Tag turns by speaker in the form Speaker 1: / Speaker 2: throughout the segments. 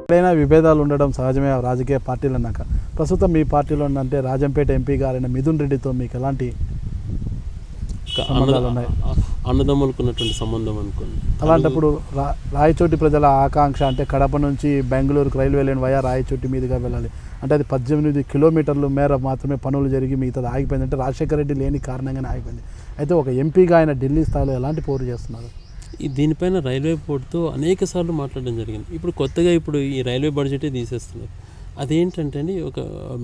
Speaker 1: ఎప్పుడైనా విభేదాలు ఉండడం సహజమే రాజకీయ పార్టీలు అన్నాక. ప్రస్తుతం మీ పార్టీలో అంటే రాజంపేట ఎంపీ గారైన మిథున్ రెడ్డితో మీకు ఎలాంటి సంబంధాలు ఉన్నాయి?
Speaker 2: అన్నదమ్ములకున్నటువంటి సంబంధం అనుకోండి.
Speaker 1: అలాంటప్పుడు రాయచోటి ప్రజల ఆకాంక్ష అంటే కడప నుంచి బెంగళూరుకు రైల్వే లైన్ వయా రాయచోటి మీదుగా వెళ్ళాలి అంటే అది 18 కిలోమీటర్ల మేర మాత్రమే పనులు జరిగి మిగతాది ఆగిపోయింది. అంటే రాజశేఖర రెడ్డి లేని కారణంగానే ఆగిపోయింది. అయితే ఒక ఎంపీగా ఆయన ఢిల్లీ స్థాయిలో ఎలాంటి పోరు చేస్తున్నారు?
Speaker 2: దీనిపైన రైల్వే బోర్డుతో అనేక సార్లు మాట్లాడడం జరిగింది. ఇప్పుడు కొత్తగా ఈ రైల్వే బడ్జెటే తీసేస్తున్నారు. అదేంటంటే అండి, ఒక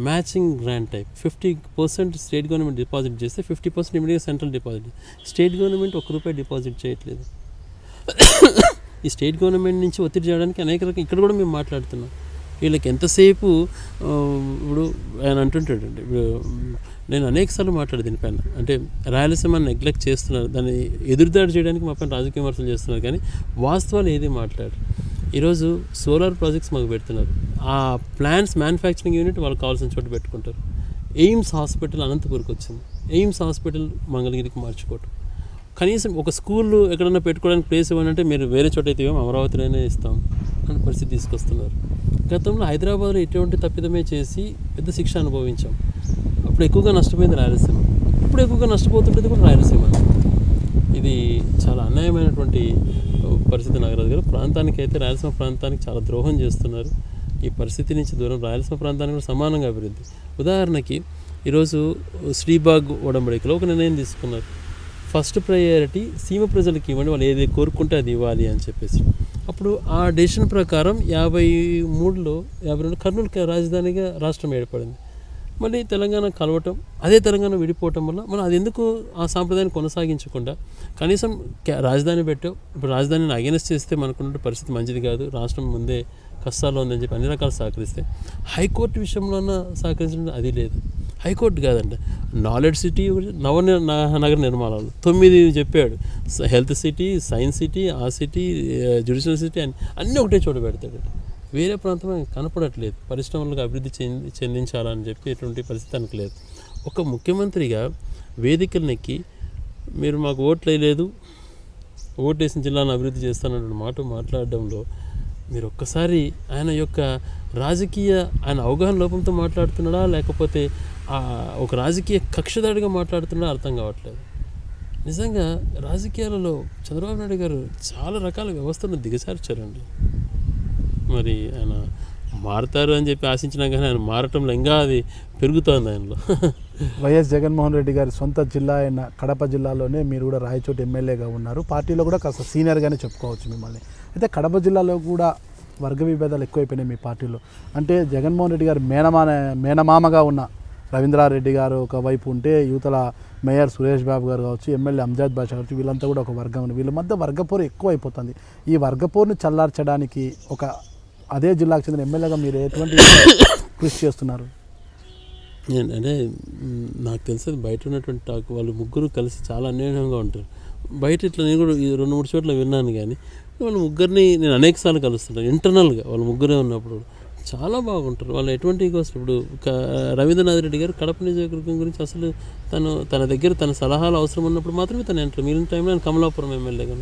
Speaker 2: matching grant type 50% state government deposit చేస్తే 50% ఇమీడియట్గా central deposit. State government ₹1 deposit చేయట్లేదు. ఈ స్టేట్ గవర్నమెంట్ నుంచి ఒత్తిడి చేయడానికి అనేక రకాల ఇక్కడ కూడా మేము మాట్లాడుతున్నాం. వీళ్ళకి ఎంతసేపు ఇప్పుడు ఆయన అంటుంటాడండి, ఇప్పుడు నేను అనేకసార్లు మాట్లాడు దీనిపైన, అంటే రాయలసీమని నెగ్లెక్ట్ చేస్తున్నారు, దాన్ని ఎదురుదాడి చేయడానికి మా పైన రాజకీయ విమర్శలు చేస్తున్నారు, కానీ వాస్తవాలు ఏది మాట్లాడు. ఈరోజు సోలార్ ప్రాజెక్ట్స్ మాకు పెడుతున్నారు. ఆ ప్లాంట్స్ మ్యానుఫ్యాక్చరింగ్ యూనిట్ వాళ్ళకి కావాల్సిన చోటు పెట్టుకుంటారు. ఎయిమ్స్ హాస్పిటల్ అనంతపూర్కి వచ్చింది, ఎయిమ్స్ హాస్పిటల్ మంగళగిరికి మార్చుకోవటం. కనీసం ఒక స్కూల్ ఎక్కడన్నా పెట్టుకోవడానికి ప్లేస్ ఇవ్వనంటే మీరు వేరే చోట అయితే అమరావతిలోనే ఇస్తాం అనే పరిస్థితి తీసుకొస్తున్నారు. గతంలో హైదరాబాద్లో ఎటువంటి తప్పిదమే చేసి పెద్ద శిక్ష అనుభవించాం. అప్పుడు ఎక్కువగా నష్టపోయింది రాయలసీమ, ఇప్పుడు ఎక్కువగా నష్టపోతుంటుంది కూడా రాయలసీమ. ఇది చాలా అన్యాయమైనటువంటి పరిస్థితి. నాగరాజు గారు, ప్రాంతానికి అయితే రాయలసీమ ప్రాంతానికి చాలా ద్రోహం చేస్తున్నారు. ఈ పరిస్థితి నుంచి దూరం రాయలసీమ ప్రాంతానికి కూడా సమానంగా అభివృద్ధి. ఉదాహరణకి ఈరోజు శ్రీబాగ్ ఒడంబడికలో ఒక నిర్ణయం తీసుకున్నారు. ఫస్ట్ ప్రయారిటీ సీమ ప్రజలకి ఇవ్వండి, వాళ్ళు ఏది కోరుకుంటే అది ఇవ్వాలి అని చెప్పేసి. అప్పుడు ఆ డెసిషన్ ప్రకారం 53లో 52 కర్నూలు రాజధానిగా రాష్ట్రం ఏర్పడింది. మళ్ళీ తెలంగాణ కలవటం, అదే తెలంగాణ విడిపోవటం వల్ల మనం అది ఎందుకు ఆ సాంప్రదాయాన్ని కొనసాగించకుండా కనీసం రాజధాని పెట్టావు. ఇప్పుడు రాజధానిని అగెనెస్ట్ చేస్తే మనకున్న పరిస్థితి మంచిది కాదు, రాష్ట్రం ముందే కష్టాల్లో ఉందని చెప్పి అన్ని రకాలు సహకరిస్తే, హైకోర్టు విషయంలోనే సహకరించడం అది లేదు. హైకోర్టు కాదండి, నాలెడ్జ్ సిటీ, నగర నిర్మాణాలు 9 చెప్పాడు. హెల్త్ సిటీ, సైన్స్ సిటీ, ఆ సిటీ, జ్యుడిషియల్ సిటీ అన్నీ ఒకటే చోట పెడతాడు. వేరే ప్రాంతం కనపడట్లేదు. పరిశ్రమలకు అభివృద్ధి చెందించాలని చెప్పి ఎటువంటి పరిస్థితి అనట్లేదు. ఒక ముఖ్యమంత్రిగా వేదికలనెక్కి మీరు మాకు ఓట్లు వేయలేదు, ఓటేసిన జిల్లాను అభివృద్ధి చేస్తానన్న మాట మాట్లాడడంలో మీరు ఒక్కసారి ఆయన యొక్క ఆయన అవగాహన లోపంతో మాట్లాడుతున్నాడా, లేకపోతే ఒక రాజకీయ కక్షదాడిగా మాట్లాడుతున్నాడా అర్థం కావట్లేదు. నిజంగా రాజకీయాలలో చంద్రబాబు నాయుడు గారు చాలా రకాల వ్యవస్థలను దిగజార్చారండి. మరి ఆయన మారుతారు అని చెప్పి ఆశించినా కానీ ఆయన మారటంలో ఇంకా అది పెరుగుతోంది ఆయనలో.
Speaker 1: వైఎస్ జగన్మోహన్ రెడ్డి గారి సొంత జిల్లా అయిన కడప జిల్లాలోనే మీరు కూడా రాయచోటి ఎమ్మెల్యేగా ఉన్నారు. పార్టీలో కూడా కాస్త సీనియర్గానే చెప్పుకోవచ్చు మిమ్మల్ని. అయితే కడప జిల్లాలో కూడా వర్గ విభేదాలు ఎక్కువైపోయినాయి మీ పార్టీలో. అంటే జగన్మోహన్ రెడ్డి గారు మేనమామగా ఉన్న రవీంద్రారెడ్డి గారు ఒకవైపు ఉంటే, యువతల మేయర్ సురేష్ బాబు గారు కావచ్చు, ఎమ్మెల్యే అంజద్ బాషా కావచ్చు, వీళ్ళంతా కూడా ఒక వర్గం. వీళ్ళ మధ్య వర్గపోరు ఎక్కువ అయిపోతుంది. ఈ వర్గపోరుని చల్లార్చడానికి ఒక అదే జిల్లాకు చెందిన ఎమ్మెల్యేగా మీరు ఎటువంటి కృషి చేస్తున్నారు?
Speaker 2: అంటే నాకు తెలిసి బయట ఉన్నటువంటి టాక్, వాళ్ళు ముగ్గురు కలిసి చాలా అన్యాయంగా ఉంటారు. బయట ఇట్లా నేను కూడా 2-3 చోట్ల విన్నాను, కానీ వాళ్ళ ముగ్గురిని నేను అనేకసార్లు కలుస్తుంటాను. ఇంటర్నల్గా వాళ్ళ ముగ్గురే ఉన్నప్పుడు చాలా బాగుంటారు. వాళ్ళు ఎటువంటి ఈగోస్. ఇప్పుడు రవీంద్రనాథ్ రెడ్డి గారు కడప నియోజకవర్గం గురించి అసలు తన దగ్గర తన సలహాలు అవసరం ఉన్నప్పుడు మాత్రమే తను ఎంటర్. మిగిలిన టైంలో ఆయన కమలాపురం ఎమ్మెల్యేగా.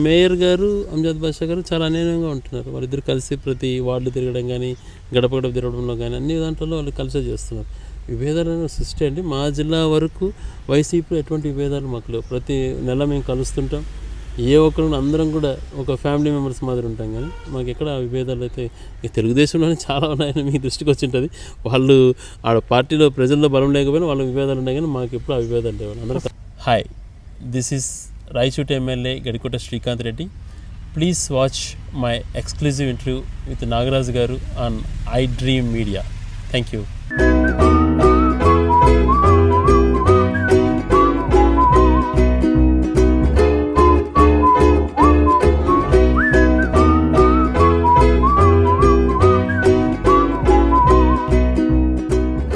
Speaker 2: మేయర్ గారు అంజద్ బాషా గారు చాలా అన్యాయంగా ఉంటున్నారు. వాళ్ళిద్దరు కలిసి ప్రతి వార్డు తిరగడం కానీ, గడప గడప తిరగడంలో కానీ అన్ని దాంట్లో వాళ్ళు కలిసే చేస్తున్నారు. విభేదాలను సృష్టి అండి. మా జిల్లా వరకు వైసీపీలో ఎటువంటి విభేదాలు మాకు లేవు. ప్రతి నెల మేము కలుస్తుంటాం. ఏ ఒక్కరు అందరం కూడా ఒక ఫ్యామిలీ మెంబర్స్ మాదిరి ఉంటాం, కానీ మాకు ఎక్కడ విభేదాలు అయితే తెలుగుదేశంలోనే చాలా ఉన్నాయని మీ దృష్టికి వచ్చి ఉంటుంది. వాళ్ళు ఆడ పార్టీలో ప్రజల్లో బలం లేకపోయినా వాళ్ళ విభేదాలు ఉన్నాయి, కానీ మాకు ఎప్పుడు ఆ విభేదాలు లేవు. అందరూ hi, this is Rayachoti MLA Gadikota Srikanth Reddy. Please watch my exclusive interview with Nagaraju garu on I Dream Media. Thank you.